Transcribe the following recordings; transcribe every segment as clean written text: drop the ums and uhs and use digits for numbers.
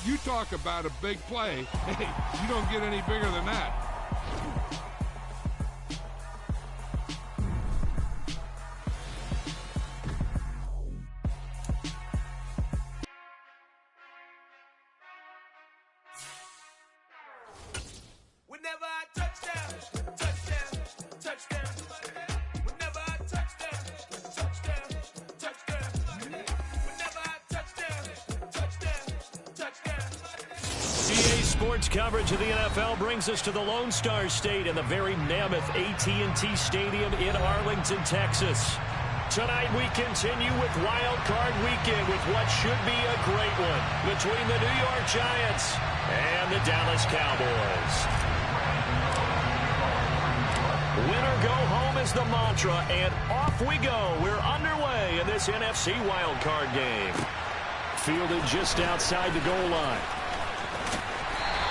You talk about a big play. Hey, you don't get any bigger than that. Sports coverage of the NFL brings us to the Lone Star State in the very mammoth AT&T Stadium in Arlington, Texas. Tonight we continue with Wild Card Weekend with what should be a great one between the New York Giants and the Dallas Cowboys. Winner go home is the mantra, and off we go. We're underway in this NFC Wild Card game. Fielded just outside the goal line.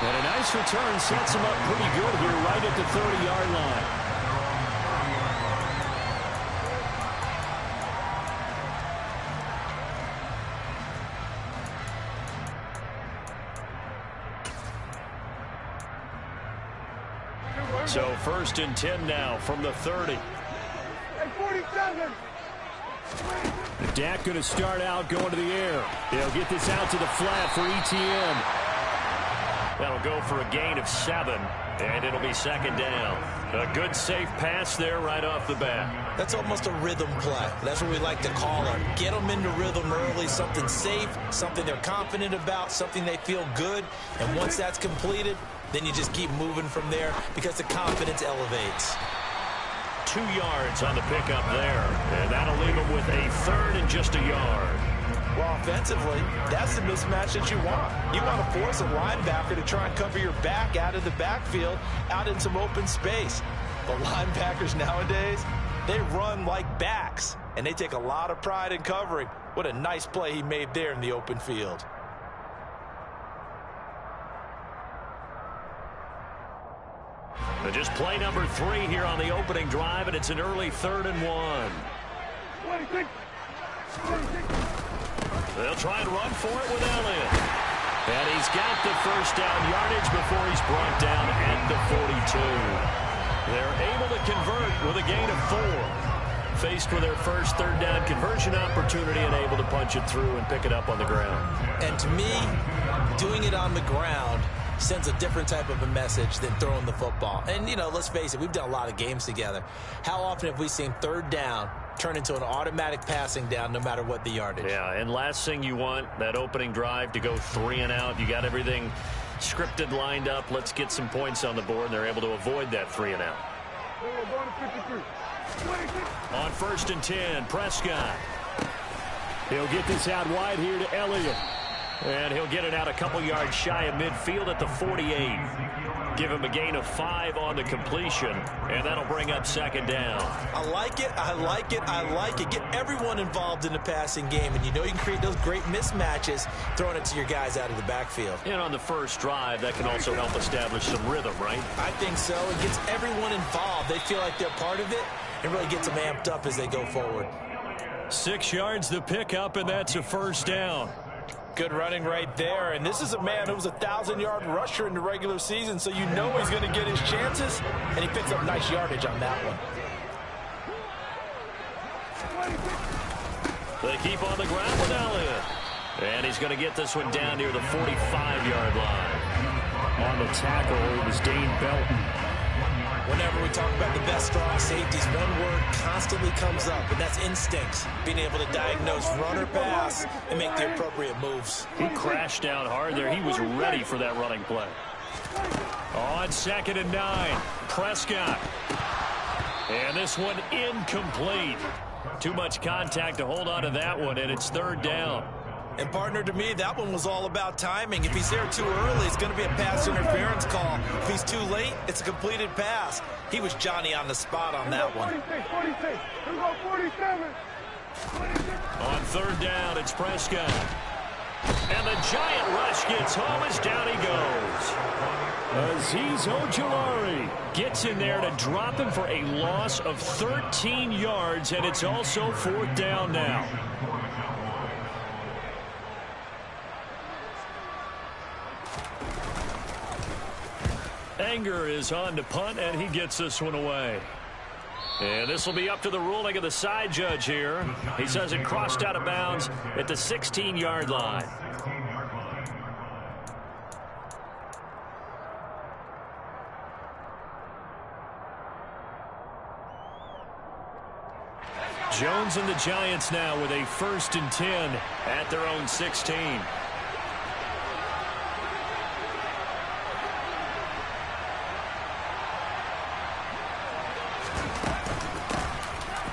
And a nice return sets him up pretty good here right at the 30-yard line. So 1st and 10 now from the 30. Dak going to start out going to the air. They'll get this out to the flat for Etienne. That'll go for a gain of 7, and it'll be 2nd down. A good, safe pass there right off the bat. That's almost a rhythm play. That's what we like to call it. Get them into rhythm early, something safe, something they're confident about, something they feel good. And once that's completed, then you just keep moving from there because the confidence elevates. 2 yards on the pickup there, and that'll leave them with a 3rd and just a yard. Well, offensively, that's the mismatch that you want. You want to force a linebacker to try and cover your back out of the backfield, out in some open space. The linebackers nowadays, they run like backs, and they take a lot of pride in covering. What a nice play he made there in the open field. Just play number 3 here on the opening drive, and it's an early 3rd and 1. They'll try and run for it with Elliott. And he's got the first down yardage before he's brought down at the 42. They're able to convert with a gain of 4. Faced with their first 3rd down conversion opportunity and able to punch it through and pick it up on the ground. And to me, doing it on the ground sends a different type of a message than throwing the football. And, you know, let's face it, we've done a lot of games together. How often have we seen 3rd down turn into an automatic passing down no matter what the yardage? Yeah, and last thing you want, that opening drive to go 3 and out. You got everything scripted, lined up. Let's get some points on the board, and they're able to avoid that 3 and out. On 1st and 10, Prescott. He'll get this out wide here to Elliott. And he'll get it out a couple yards shy of midfield at the 48. Give him a gain of 5 on the completion, and that'll bring up 2nd down. I like it, I like it, I like it. Get everyone involved in the passing game, and you know you can create those great mismatches throwing it to your guys out of the backfield. And on the first drive, that can also help establish some rhythm, right? I think so. It gets everyone involved. They feel like they're part of it, and really gets them amped up as they go forward. 6 yards the pickup, and that's a 1st down. Good running right there, and this is a man who was a 1,000-yard rusher in the regular season, so you know he's going to get his chances, and he picks up nice yardage on that one. They keep on the ground with Elliott, and he's going to get this one down near the 45-yard line. On the tackle, it was Dane Belton. Whenever we talk about the best strong safeties, one word constantly comes up, and that's instincts. Being able to diagnose run or pass and make the appropriate moves. He crashed down hard there. He was ready for that running play. On 2nd and 9, Prescott. And this one incomplete. Too much contact to hold on to that one, and it's 3rd down. And, partner, to me, that one was all about timing. If he's there too early, it's going to be a pass interference call. If he's too late, it's a completed pass. He was Johnny on the spot on that one. 46. On 3rd down, it's Prescott. And the giant rush gets home as down he goes. Azeez Ojulari gets in there to drop him for a loss of 13 yards, and it's also 4th down now. Langer is on to punt, and he gets this one away. And this will be up to the ruling of the side judge here. He says it crossed out of bounds at the 16-yard line. Jones and the Giants now with a 1st and 10 at their own 16.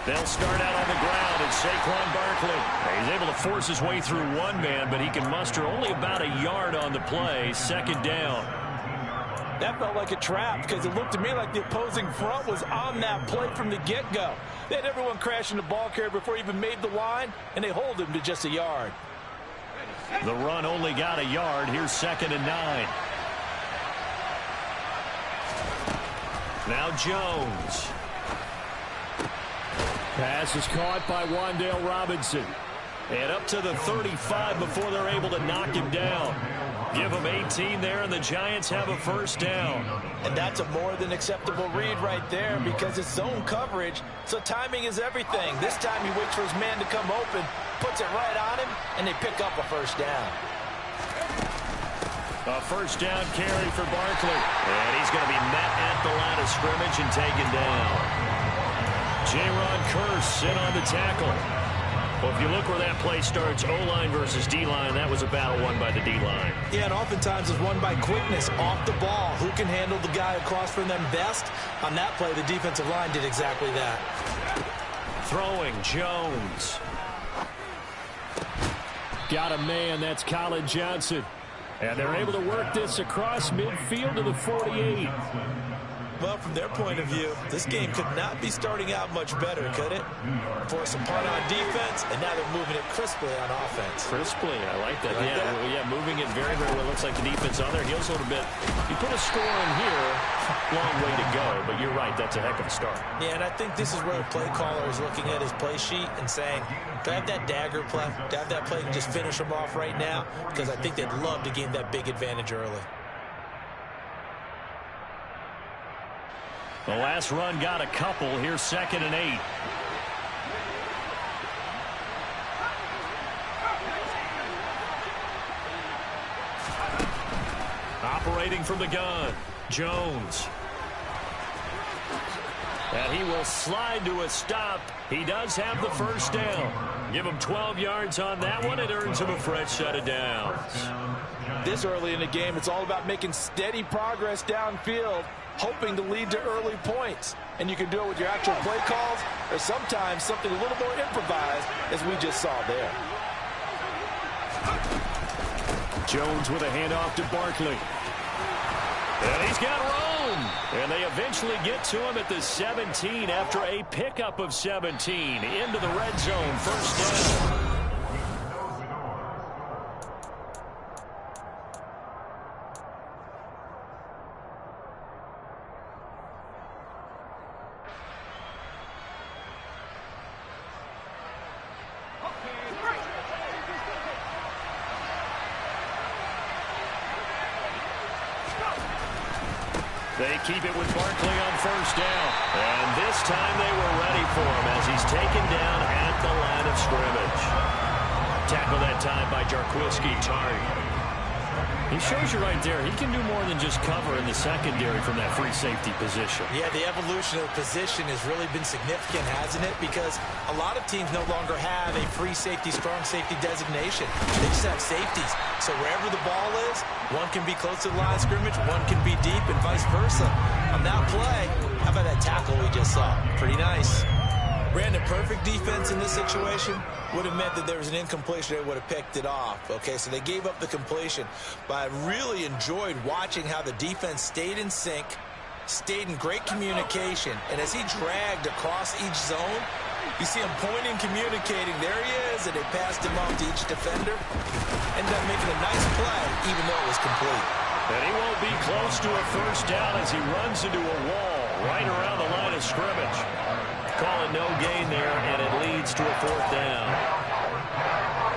They'll start out on the ground, and Saquon Barkley. He's able to force his way through one man, but he can muster only about a yard on the play. 2nd down. That felt like a trap because it looked to me like the opposing front was on that play from the get-go. They had everyone crashing the ball carrier before he even made the line, and they hold him to just a yard. The run only got a yard. Here's 2nd and 9. Now Jones. Pass is caught by Wan'Dale Robinson. And up to the 35 before they're able to knock him down. Give him 18 there, and the Giants have a 1st down. And that's a more than acceptable read right there because it's zone coverage, so timing is everything. This time he waits for his man to come open, puts it right on him, and they pick up a 1st down. A 1st down carry for Barkley. And he's going to be met at the line of scrimmage and taken down. Jaron Kearse in on the tackle. Well, if you look where that play starts, O-line versus D-line, that was a battle won by the D-line. Yeah, and oftentimes it's won by quickness off the ball. Who can handle the guy across from them best? On that play, the defensive line did exactly that. Throwing, Jones. Got a man, that's Colin Johnson. And they're able to work this across midfield to the 48. Well, from their point of view, this game could not be starting out much better, could it? Force a punt on defense, and now they're moving it crisply on offense. Crisply, I like that. Yeah, moving it very, very well. Looks like the defense on their heels a little bit. You put a score in here, long way to go, but you're right, that's a heck of a start. Yeah, and I think this is where the play caller is looking at his play sheet and saying, do I have that dagger play? Do I have that play and just finish them off right now? Because I think they'd love to gain that big advantage early. The last run got a couple. Here's 2nd and 8. Operating from the gun, Jones. And he will slide to a stop. He does have the 1st down. Give him 12 yards on that one. It earns him a fresh set of downs. This early in the game, it's all about making steady progress downfield, hoping to lead to early points. And you can do it with your actual play calls or sometimes something a little more improvised, as we just saw there. Jones with a handoff to Barkley. And he's got room. And they eventually get to him at the 17 after a pickup of 17 into the red zone. 1st down. They keep it with Barkley on 1st down. And this time they were ready for him as he's taken down at the line of scrimmage. Tackle that time by Jarquiski Tartt. He shows you right there, he can do more than just cover in the secondary from that free safety position. Yeah, the evolution of the position has really been significant, hasn't it? Because a lot of teams no longer have a free safety, strong safety designation. They just have safeties. So wherever the ball is, one can be close to the line of scrimmage, one can be deep, and vice versa. On that play, how about that tackle we just saw? Pretty nice. Brandon, perfect defense in this situation would have meant that there was an incompletion. They would have picked it off. Okay, so they gave up the completion. But I really enjoyed watching how the defense stayed in sync, stayed in great communication. And as he dragged across each zone, you see him pointing, communicating. There he is, and they passed him off to each defender. Ended up making a nice play, even though it was complete. And he won't be close to a 1st down as he runs into a wall right around the line of scrimmage. Calling no gain there, and it leads to a 4th down.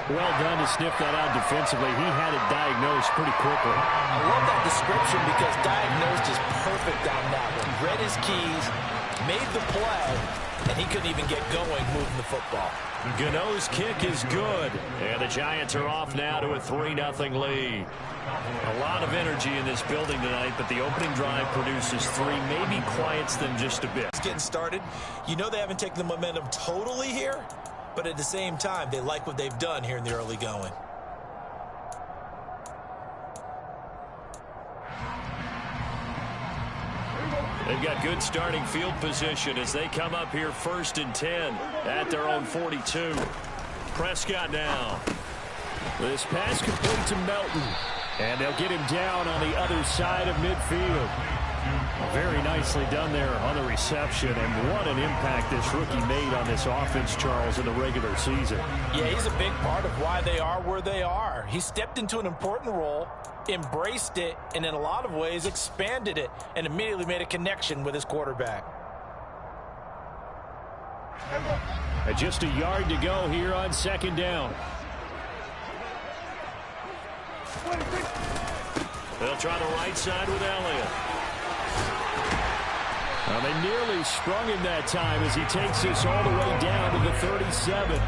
Well done to sniff that out defensively. He had it diagnosed pretty quickly. I love that description because diagnosed is perfect on that one. Read his keys, made the play, and he couldn't even get going moving the football. Gano's kick is good. And the Giants are off now to a 3-0 lead. A lot of energy in this building tonight, but the opening drive produces 3, maybe quiets them just a bit. It's getting started. You know they haven't taken the momentum totally here, but at the same time, they like what they've done here in the early going. They've got good starting field position as they come up here 1st and 10 at their own 42. Prescott now. This pass complete to Melton. And they'll get him down on the other side of midfield. Very nicely done there on the reception. And what an impact this rookie made on this offense, Charles, in the regular season. Yeah, he's a big part of why they are where they are. He stepped into an important role, embraced it, and in a lot of ways expanded it, and immediately made a connection with his quarterback. Just a yard to go here on 2nd down. They'll try the right side with Elliott. Well, they nearly sprung him that time as he takes this all the way down to the 37.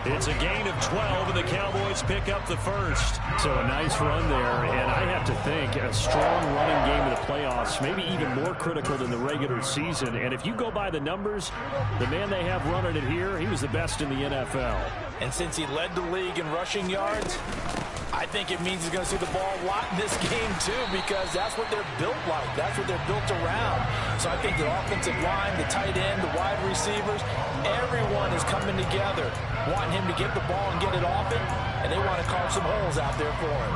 It's a gain of 12, and the Cowboys pick up the first. So a nice run there, and I have to think a strong running game in the playoffs, maybe even more critical than the regular season. And if you go by the numbers, the man they have running it here, he was the best in the NFL. And since he led the league in rushing yards, I think it means he's going to see the ball a lot in this game, too, because that's what they're built like. That's what they're built around. So I think the offensive line, the tight end, the wide receivers, everyone is coming together, wanting him to get the ball and get it off it, and they want to carve some holes out there for him.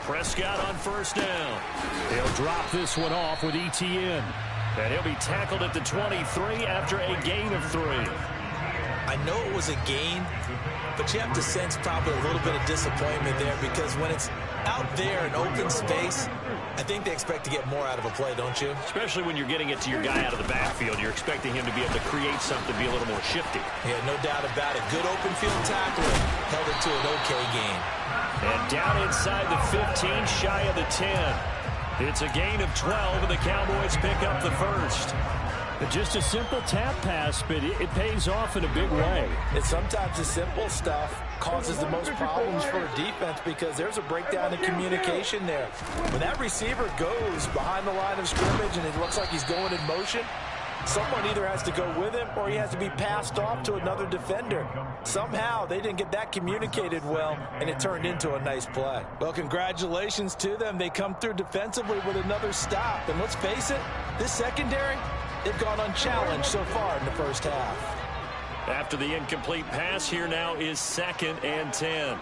Prescott on 1st down. They'll drop this one off with Etienne. And he'll be tackled at the 23 after a gain of 3. I know it was a gain, but you have to sense probably a little bit of disappointment there because when it's out there in open space, I think they expect to get more out of a play, don't you? Especially when you're getting it to your guy out of the backfield. You're expecting him to be able to create something, be a little more shifty. Yeah, no doubt about it. Good open field tackling. Held it to an okay gain. And down inside the 15, shy of the 10. It's a gain of 12, and the Cowboys pick up the first. Just a simple tap pass, but it pays off in a big way. And sometimes the simple stuff causes the most problems for a defense because there's a breakdown in communication there. When that receiver goes behind the line of scrimmage and it looks like he's going in motion, someone either has to go with him or he has to be passed off to another defender. Somehow they didn't get that communicated well, and it turned into a nice play. Well, congratulations to them. They come through defensively with another stop. And let's face it, this secondary, they've gone unchallenged so far in the first half. After the incomplete pass, here now is 2nd and 10.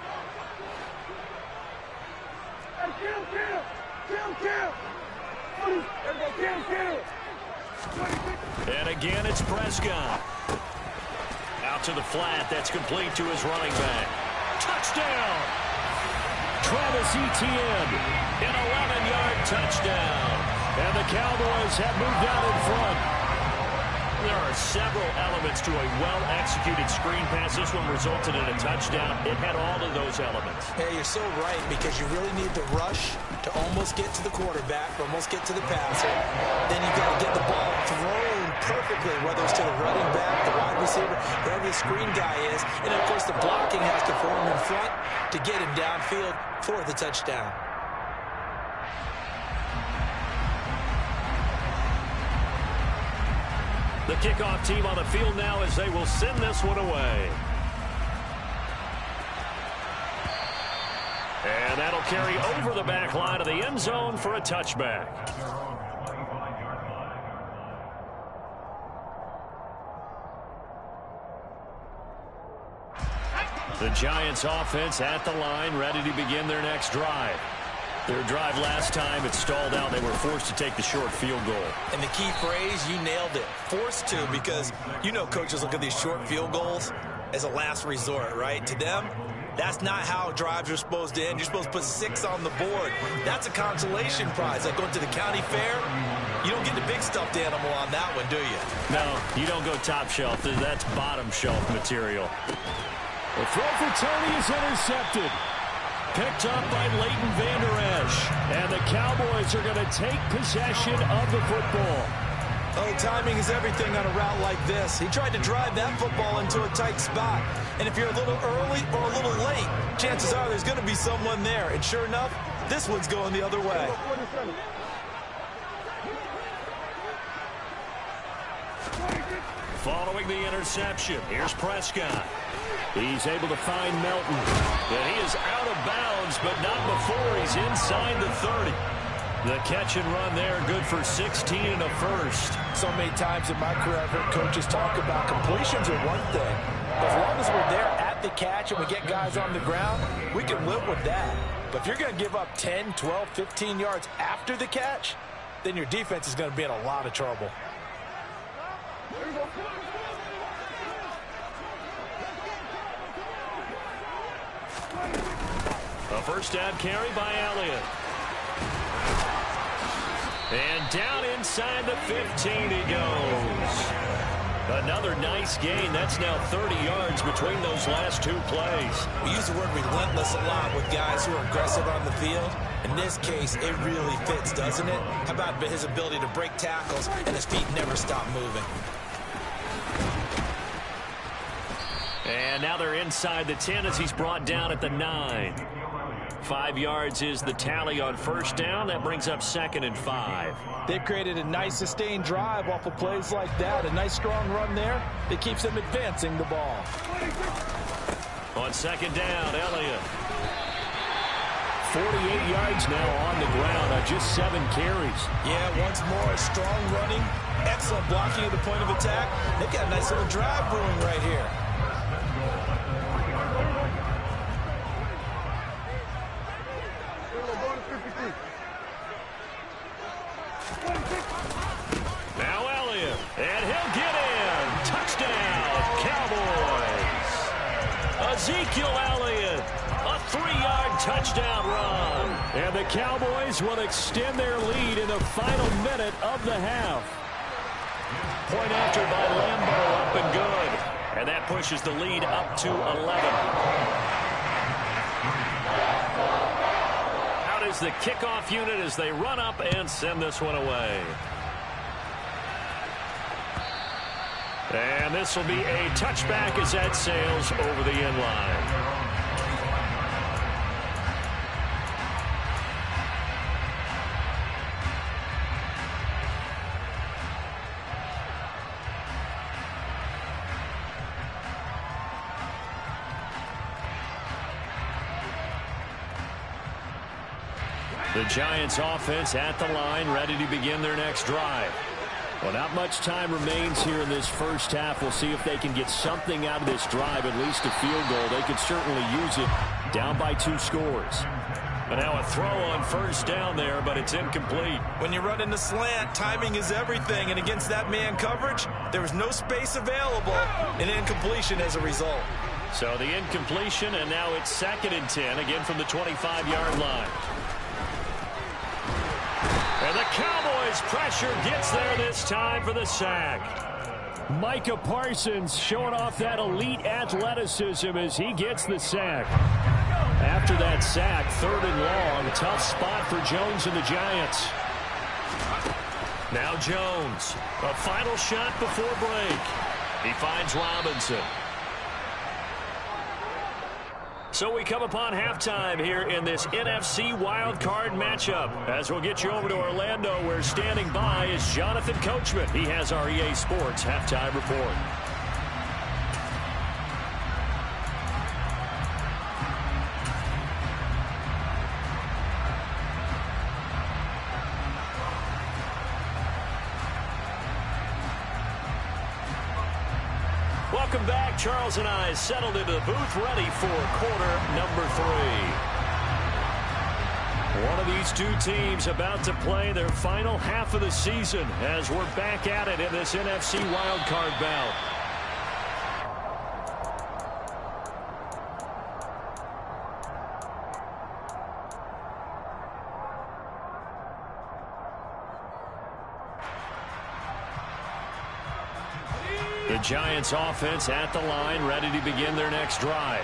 And again, it's Prescott. Out to the flat. That's complete to his running back. Touchdown! Travis Etienne, an 11-yard touchdown. And the Cowboys have moved out in front. There are several elements to a well-executed screen pass. This one resulted in a touchdown. It had all of those elements. Yeah, you're so right because you really need the rush to almost get to the quarterback, almost get to the passer. Then you've got to get the ball thrown perfectly, whether it's to the running back, the wide receiver, wherever the screen guy is. And, of course, the blocking has to form in front to get him downfield for the touchdown. The kickoff team on the field now as they will send this one away. And that'll carry over the back line of the end zone for a touchback. The Giants offense at the line, ready to begin their next drive. Their drive last time, it stalled out. They were forced to take the short field goal. And the key phrase, you nailed it. Forced to, because you know coaches look at these short field goals as a last resort, right? To them, That's not how drives are supposed to end. You're supposed to put 6 on the board. That's a consolation prize. Like going to the county fair, you don't get the big stuffed animal on that one, do you? No, you don't go top shelf. That's bottom shelf material. The throw for Tony is intercepted. Picked up by Leighton Vander Esch. And the Cowboys are going to take possession of the football. Oh, timing is everything on a route like this. He tried to drive that football into a tight spot. And if you're a little early or a little late, chances are there's going to be someone there. And sure enough, this one's going the other way. Following the interception, here's Prescott. He's able to find Melton. And he is out of bounds, but not before he's inside the 30. The catch and run there, good for 16 and a first. So many times in my career, I've heard coaches talk about completions are one thing. As long as we're there at the catch and we get guys on the ground, we can live with that. But if you're going to give up 10, 12, 15 yards after the catch, then your defense is going to be in a lot of trouble. A first down carry by Elliott. And down inside the 15 he goes. Another nice gain. That's now 30 yards between those last 2 plays. We use the word relentless a lot with guys who are aggressive on the field. In this case, it really fits, doesn't it? How about his ability to break tackles and his feet never stop moving? And now they're inside the 10 as he's brought down at the 9. 5 yards is the tally on first down. That brings up 2nd and 5. They've created a nice sustained drive off of plays like that. A nice strong run there that keeps them advancing the ball. On 2nd down, Elliott. 48 yards now on the ground on just 7 carries. Yeah, once more, strong running, excellent blocking at the point of attack. They've got a nice little drive brewing right here. Now Elliott, and he'll get in. Touchdown, Cowboys. Ezekiel Elliott, a 3-yard touchdown run. And the Cowboys will extend their lead in the final minute of the half. Point after by Lambeau, up and good. And that pushes the lead up to 11. Out is the kickoff unit as they run up and send this one away. And this will be a touchback as that sails over the end line. The Giants offense at the line, ready to begin their next drive. Well, not much time remains here in this first half. We'll see if they can get something out of this drive, at least a field goal. They could certainly use it, down by 2 scores. And now a throw on first down there, but it's incomplete. When you run in the slant, timing is everything. And against that man coverage, there was no space available, and incompletion as a result. So the incompletion, and now it's 2nd and 10, again from the 25-yard line. And the Cowboys pressure gets there this time for the sack. Micah Parsons showing off that elite athleticism as he gets the sack. After that sack, 3rd and long, tough spot for Jones and the Giants. Now Jones, a final shot before break. He finds Robinson. So we come upon halftime here in this NFC wildcard matchup. As we'll get you over to Orlando, where standing by is Jonathan Coachman. He has our EA Sports halftime report. Welcome back. Charles and I settled into the booth, ready for quarter number 3. One of these 2 teams about to play their final half of the season as we're back at it in this NFC wildcard bout. The Giants offense at the line, ready to begin their next drive.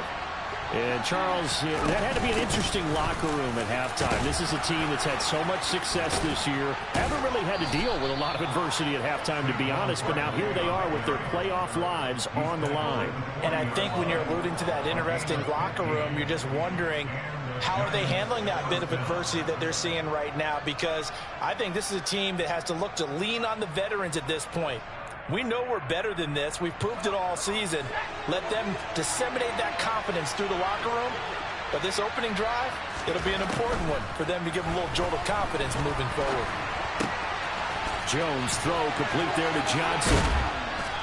And Charles, that had to be an interesting locker room at halftime. This is a team that's had so much success this year. Haven't really had to deal with a lot of adversity at halftime, to be honest. But now here they are with their playoff lives on the line. And I think when you're alluding to that interesting locker room, you're just wondering, how are they handling that bit of adversity that they're seeing right now? Because I think this is a team that has to look to lean on the veterans at this point. We know we're better than this. We've proved it all season. Let them disseminate that confidence through the locker room. But this opening drive, it'll be an important one for them to give them a little jolt of confidence moving forward. Jones throw complete there to Johnson.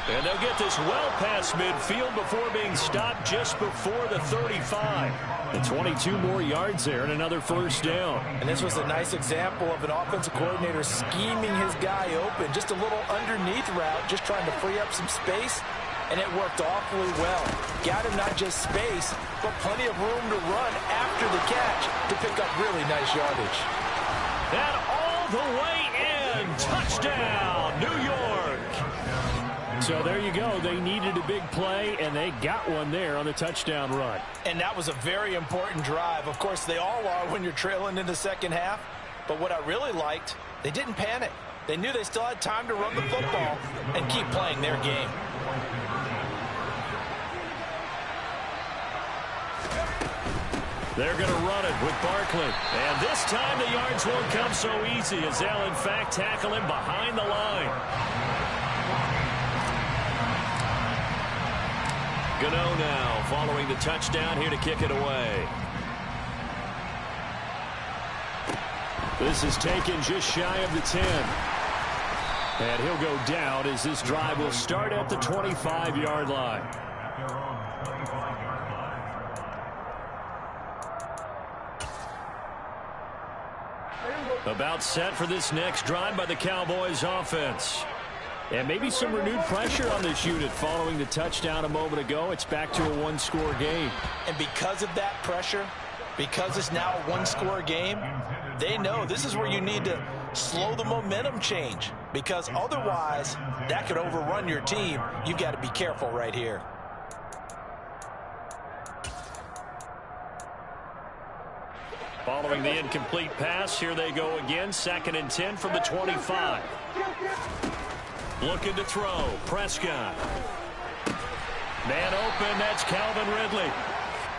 And they'll get this well past midfield before being stopped just before the 35. And 22 more yards there and another first down. And this was a nice example of an offensive coordinator scheming his guy open. Just a little underneath route, just trying to free up some space. And it worked awfully well. Got him not just space, but plenty of room to run after the catch to pick up really nice yardage. And all the way in. Touchdown, New York. So there you go. They needed a big play, and they got one there on the touchdown run. And that was a very important drive. Of course, they all are when you're trailing in the second half. But what I really liked, they didn't panic. They knew they still had time to run the football and keep playing their game. They're going to run it with Barkley. And this time the yards won't come so easy as they'll, in fact, tackle him behind the line. Gano now following the touchdown here to kick it away. This is taken just shy of the 10. And he'll go down as this drive will start at the 25-yard line. About set for this next drive by the Cowboys offense. And maybe some renewed pressure on this unit following the touchdown a moment ago. It's back to a one-score game. And because of that pressure, because it's now a one-score game, they know this is where you need to slow the momentum change. Because otherwise, that could overrun your team. You've got to be careful right here. Following the incomplete pass, here they go again. 2nd and 10 from the 25. Looking to throw. Prescott. Man open. That's Calvin Ridley.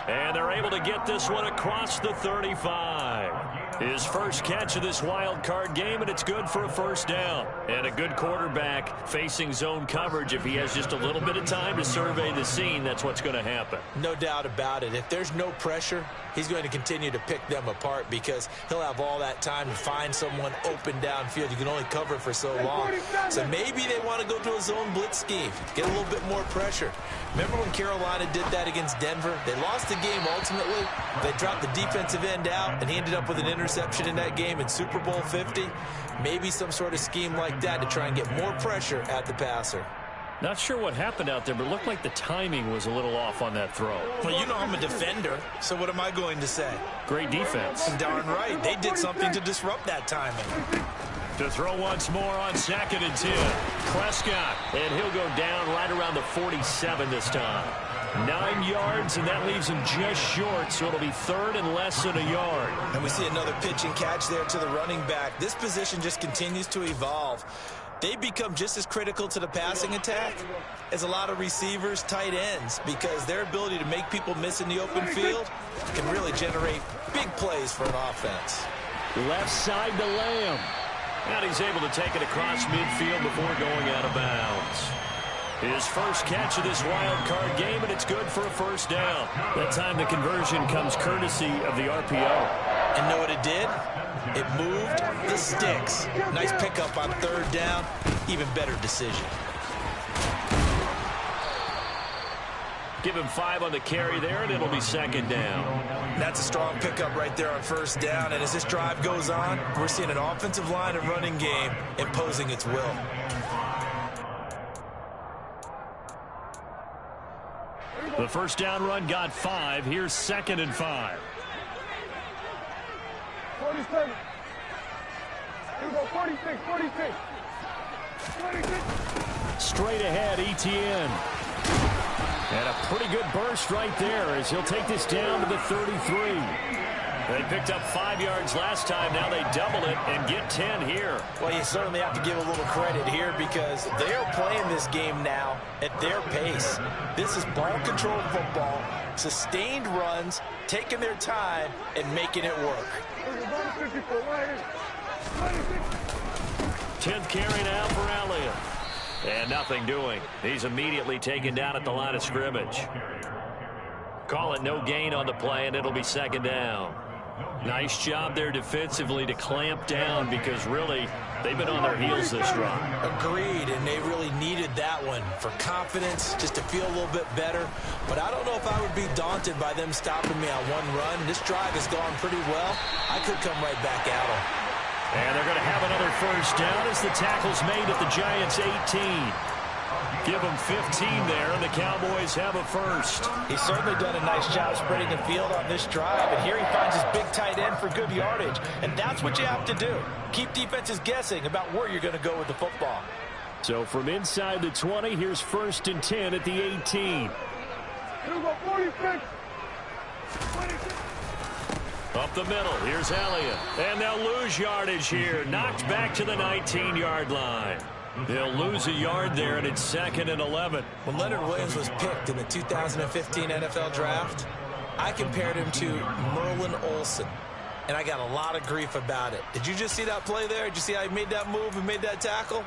And they're able to get this one across the 35. His first catch of this wild card game, and it's good for a first down. And a good quarterback facing zone coverage. If he has just a little bit of time to survey the scene, that's what's going to happen. No doubt about it. If there's no pressure, he's going to continue to pick them apart because he'll have all that time to find someone open downfield. You can only cover for so long. So maybe they want to go to a zone blitz scheme, get a little bit more pressure. Remember when Carolina did that against Denver? They lost the game ultimately. They dropped the defensive end out, and he ended up with an interception in that game in Super Bowl 50. Maybe some sort of scheme like that to try and get more pressure at the passer. Not sure what happened out there, but it looked like the timing was a little off on that throw. Well, you know I'm a defender, so what am I going to say? Great defense. Darn right. They did something to disrupt that timing. To throw once more on 2nd and 10. Prescott, and he'll go down right around the 47 this time. 9 yards, and that leaves him just short, so it'll be 3rd and less than a yard. And we see another pitch and catch there to the running back. This position just continues to evolve. They become just as critical to the passing attack as a lot of receivers, tight ends, because their ability to make people miss in the open field can really generate big plays for an offense. Left side to Lamb. And he's able to take it across midfield before going out of bounds. His first catch of this wild card game, and it's good for a first down. That time the conversion comes courtesy of the RPO. And know what it did? It moved the sticks. Nice pickup on 3rd down. Even better decision. Give him 5 on the carry there, and it'll be 2nd down. That's a strong pickup right there on 1st down. And as this drive goes on, we're seeing an offensive line and running game imposing its will. The first down run got 5. Here's 2nd and 5. 47. Here we go, 46, 46. 46. Straight ahead, Etienne. And a pretty good burst right there as he'll take this down to the 33. They picked up 5 yards last time. Now they double it and get 10 here. Well, you certainly have to give a little credit here because they are playing this game now at their pace. This is ball-controlled football, sustained runs, taking their time, and making it work. 10th carry now for Elliott. And nothing doing. He's immediately taken down at the line of scrimmage. Call it no gain on the play, and it'll be second down. Nice job there defensively to clamp down because really they've been on their heels this drive. Agreed, and they really needed that one for confidence, just to feel a little bit better. But I don't know if I would be daunted by them stopping me on one run. This drive has gone pretty well. I could come right back at them. And they're going to have another first down as the tackle's made at the Giants' 18. Give them 15 there, and the Cowboys have a first. He's certainly done a nice job spreading the field on this drive, and here he finds his big tight end for good yardage. And that's what you have to do. Keep defenses guessing about where you're going to go with the football. So from inside the 20, here's 1st and 10 at the 18. Up the middle, here's Elliott. And they'll lose yardage here. Knocked back to the 19-yard line. They'll lose a yard there, and it's 2nd and 11. When Leonard Williams was picked in the 2015 NFL Draft, I compared him to Merlin Olsen, and I got a lot of grief about it. Did you just see that play there? Did you see how he made that move and made that tackle?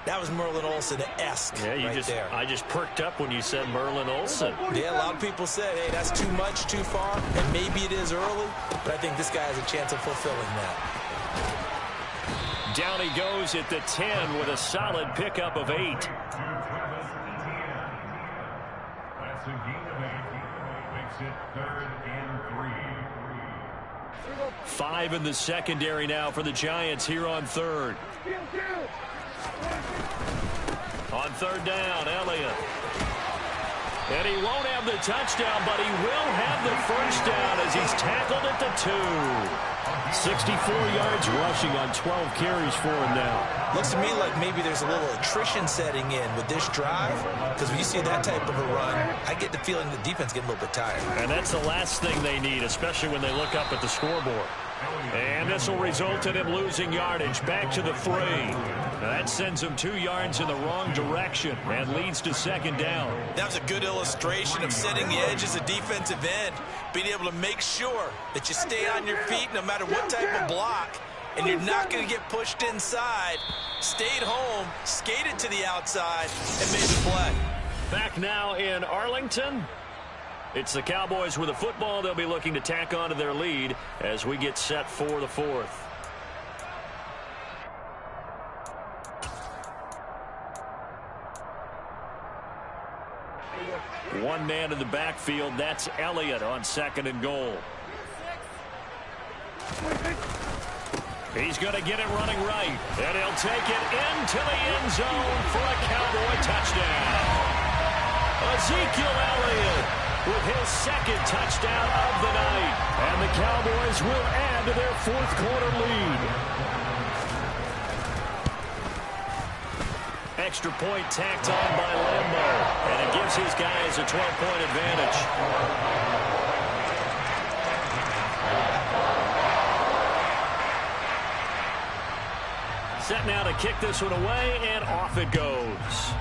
That was Merlin Olsen-esque there. I just perked up when you said Merlin Olsen. Yeah, a lot of people said, hey, that's too much, too far, and maybe it is early, but I think this guy has a chance of fulfilling that. Down he goes at the 10 with a solid pickup of 8. That's a gain of 8. Makes it 3rd and 3. 5 in the secondary now for the Giants here on 3rd. On 3rd down, Elliott. And he won't have the touchdown, but he will have the first down as he's tackled at the 2. 64 yards rushing on 12 carries for him now. Looks to me like maybe there's a little attrition setting in with this drive, because when you see that type of a run, I get the feeling the defense getting a little bit tired. And that's the last thing they need, especially when they look up at the scoreboard. And this will result in him losing yardage back to the 3. Now that sends him 2 yards in the wrong direction and leads to 2nd down. That was a good illustration of setting the edge as a defensive end, being able to make sure that you stay on your feet no matter what type of block, and you're not going to get pushed inside. Stayed home, skated to the outside, and made the play. Back now in Arlington. It's the Cowboys with the football. They'll be looking to tack on to their lead as we get set for the 4th. One man in the backfield. That's Elliott on 2nd and goal. He's going to get it running right. And he'll take it into the end zone for a Cowboy touchdown. Ezekiel Elliott with his 2nd touchdown of the night. And the Cowboys will add to their 4th quarter lead. Extra point tacked on by Lambo. And it gives his guys a 12-point advantage. Set now to kick this one away, and off it goes.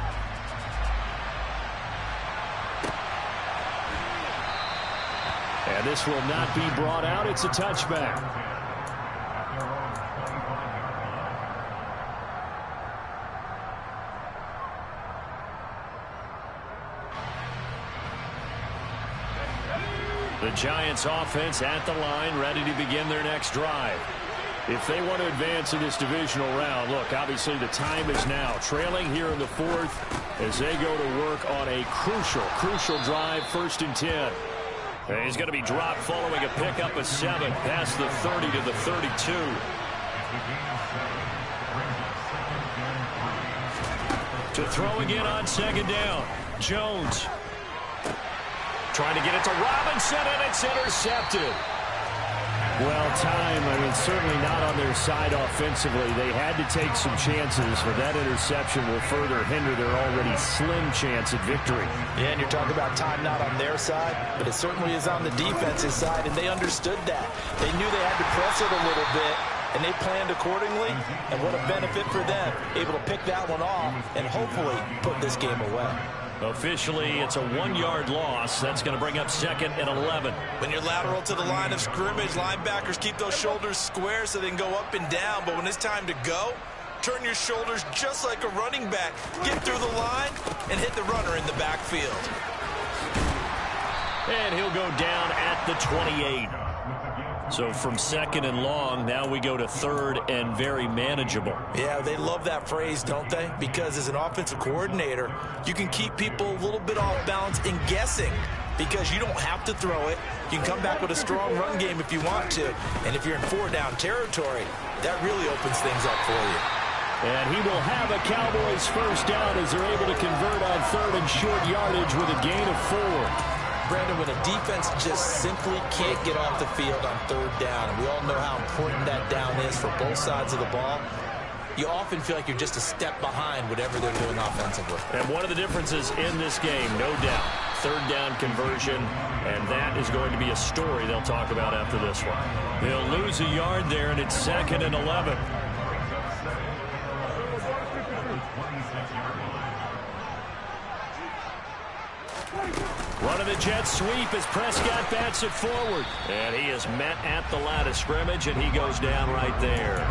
And this will not be brought out. It's a touchback. The Giants offense at the line, ready to begin their next drive. If they want to advance in this divisional round, look, obviously the time is now. Trailing here in the 4th as they go to work on a crucial drive, 1st and 10. And he's going to be dropped following a pickup of 7 past the 30 to the 32. To throw again on 2nd down. Jones trying to get it to Robinson, and it's intercepted. Well, time, certainly not on their side offensively. They had to take some chances, but that interception will further hinder their already slim chance at victory. Yeah, and you're talking about time not on their side, but it certainly is on the defensive side, and they understood that. They knew they had to press it a little bit, and they planned accordingly, and what a benefit for them, able to pick that one off and hopefully put this game away. Officially, it's a 1-yard loss. That's going to bring up 2nd and 11. When you're lateral to the line of scrimmage, linebackers keep those shoulders square so they can go up and down. But when it's time to go, turn your shoulders just like a running back. Get through the line and hit the runner in the backfield. And he'll go down at the 28. So from 2nd and long, now we go to 3rd and very manageable. Yeah, they love that phrase, don't they? Because as an offensive coordinator, you can keep people a little bit off balance and guessing because you don't have to throw it. You can come back with a strong run game if you want to. And if you're in 4-down territory, that really opens things up for you. And he will have a Cowboys first down as they're able to convert on 3rd and short yardage with a gain of 4. Brandon, when a defense just simply can't get off the field on 3rd down, and we all know how important that down is for both sides of the ball, you often feel like you're just a step behind whatever they're doing offensively. And one of the differences in this game, no doubt, 3rd down conversion, and that is going to be a story they'll talk about after this one. They'll lose a yard there, and it's 2nd and 11. Running the jet sweep as Prescott bats it forward. And he is met at the line of scrimmage, and he goes down right there.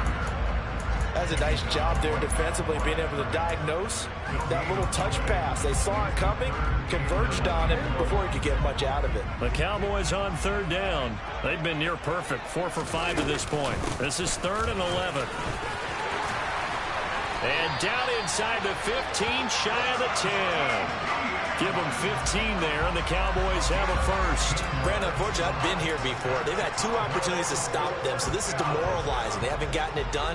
That's a nice job there defensively, being able to diagnose that little touch pass. They saw it coming, converged on it before he could get much out of it. The Cowboys on 3rd down. They've been near perfect, 4 for 5 to this point. This is 3rd and 11. And down inside the 15, shy of the 10. Give them 15 there, and the Cowboys have a first. Brandon, unfortunately, I've been here before. They've had 2 opportunities to stop them, so this is demoralizing. They haven't gotten it done.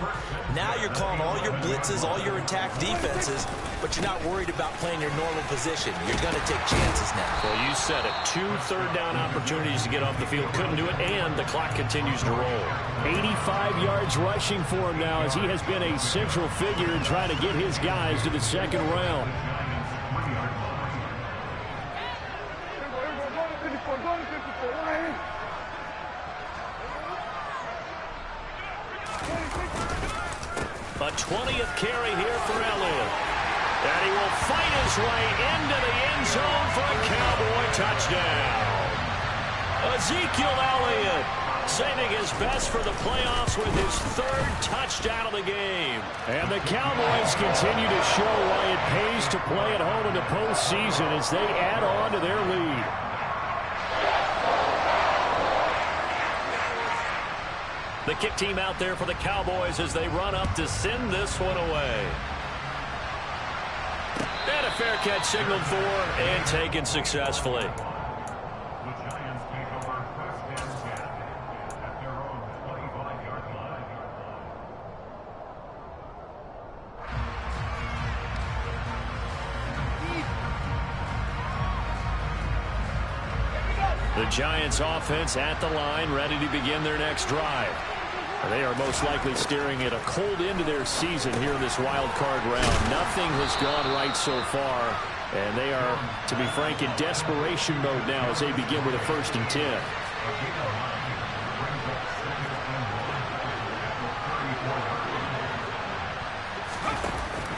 Now you're calling all your blitzes, all your attack defenses, but you're not worried about playing your normal position. You're going to take chances now. Well, you said it. 2 third-down opportunities to get off the field. Couldn't do it, and the clock continues to roll. 85 yards rushing for him now as he has been a central figure in trying to get his guys to the 2nd round. A 20th carry here for Elliott. And he will fight his way into the end zone for a Cowboy touchdown. Ezekiel Elliott saving his best for the playoffs with his 3rd touchdown of the game. And the Cowboys continue to show why it pays to play at home in the postseason as they add on to their lead. The kick team out there for the Cowboys as they run up to send this one away. And a fair catch signaled for and taken successfully. The Giants take over 1st and 10 at their own 25-yard line. The Giants offense at the line, ready to begin their next drive. They are most likely staring at a cold end to their season here in this wild card round. Nothing has gone right so far, and they are, to be frank, in desperation mode now as they begin with a 1st and 10.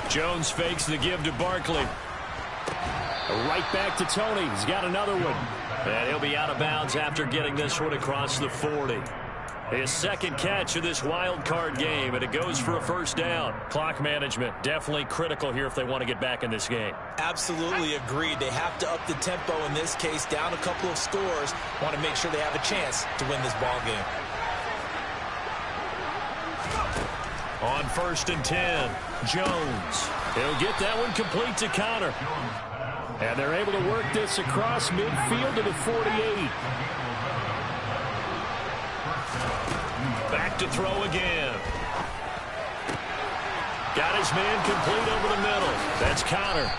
Jones fakes the give to Barkley. Right back to Tony. He's got another one. And he'll be out of bounds after getting this one across the 40. His 2nd catch of this wild card game, and it goes for a 1st down. Clock management definitely critical here if they want to get back in this game. Absolutely agreed. They have to up the tempo in this case, down a couple of scores. Want to make sure they have a chance to win this ball game. On 1st and 10, Jones. He'll get that one complete to Connor. And they're able to work this across midfield to the 48. Back to throw again. Got his man complete over the middle. That's Connor.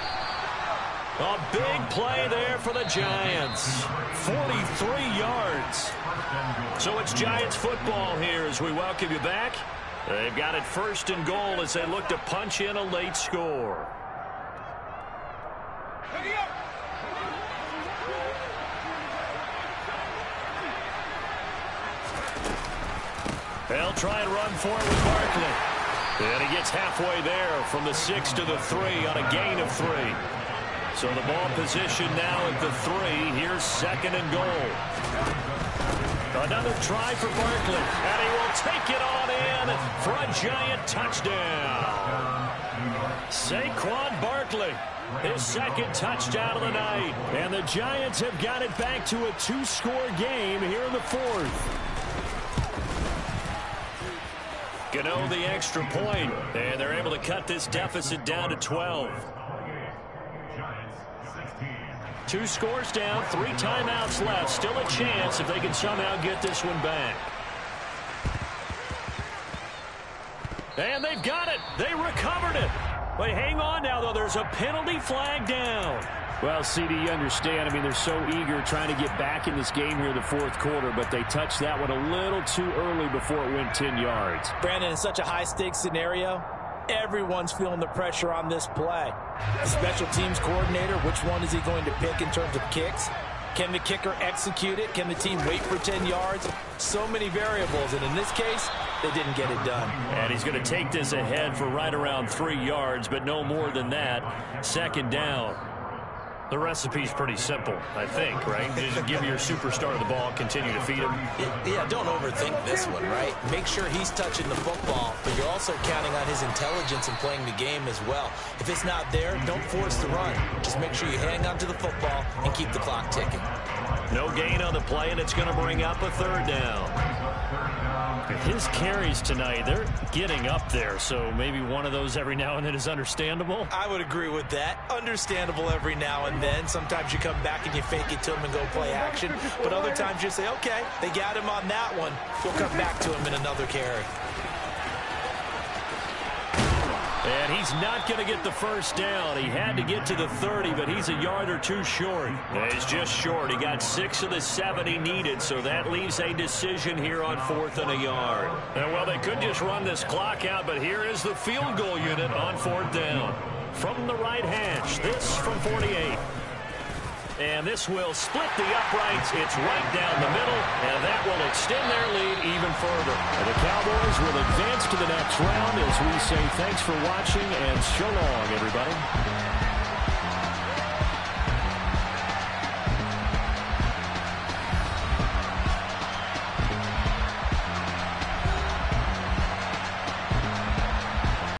A big play there for the Giants. 43 yards. So it's Giants football here as we welcome you back. They've got it 1st and goal as they look to punch in a late score. They'll try and run for it with Barkley. And he gets halfway there from the 6 to the 3 on a gain of 3. So the ball position now at the 3. Here's 2nd and goal. Another try for Barkley. And he will take it on in for a Giant touchdown. Saquon Barkley, his 2nd touchdown of the night. And the Giants have got it back to a 2-score game here in the 4th. Gano the extra point, and they're able to cut this deficit down to 12. 2 scores down, 3 timeouts left. Still a chance if they can somehow get this one back. And they've got it. They recovered it. But hang on now, though. There's a penalty flag down. Well, CD, you understand. I mean, they're so eager trying to get back in this game here in the 4th quarter, but they touched that one a little too early before it went 10 yards. Brandon, in such a high-stakes scenario, everyone's feeling the pressure on this play. The special teams coordinator, which one is he going to pick in terms of kicks? Can the kicker execute it? Can the team wait for 10 yards? So many variables, and in this case, they didn't get it done. And he's going to take this ahead for right around 3 yards, but no more than that. 2nd down. The recipe's pretty simple, I think, right? Just give your superstar the ball, continue to feed him. Yeah, don't overthink this one, right? Make sure he's touching the football, but you're also counting on his intelligence in playing the game as well. If it's not there, don't force the run. Just make sure you hang on to the football and keep the clock ticking. No gain on the play, and it's going to bring up a 3rd down. His carries tonight, they're getting up there, so maybe one of those every now and then is understandable. I would agree with that. Understandable every now and then. Sometimes you come back and you fake it to him and go play action, but other times you say, okay, they got him on that one. We'll come back to him in another carry. And he's not going to get the 1st down. He had to get to the 30, but he's a yard or 2 short. He's just short. He got 6 of the 7 he needed, so that leaves a decision here on 4th and a yard. And, well, they could just run this clock out, but here is the field goal unit on 4th down. From the right hash, this from 48. And this will split the uprights. It's right down the middle, and that will extend their lead even further. And the Cowboys will advance to the next round as we say thanks for watching and so long, everybody.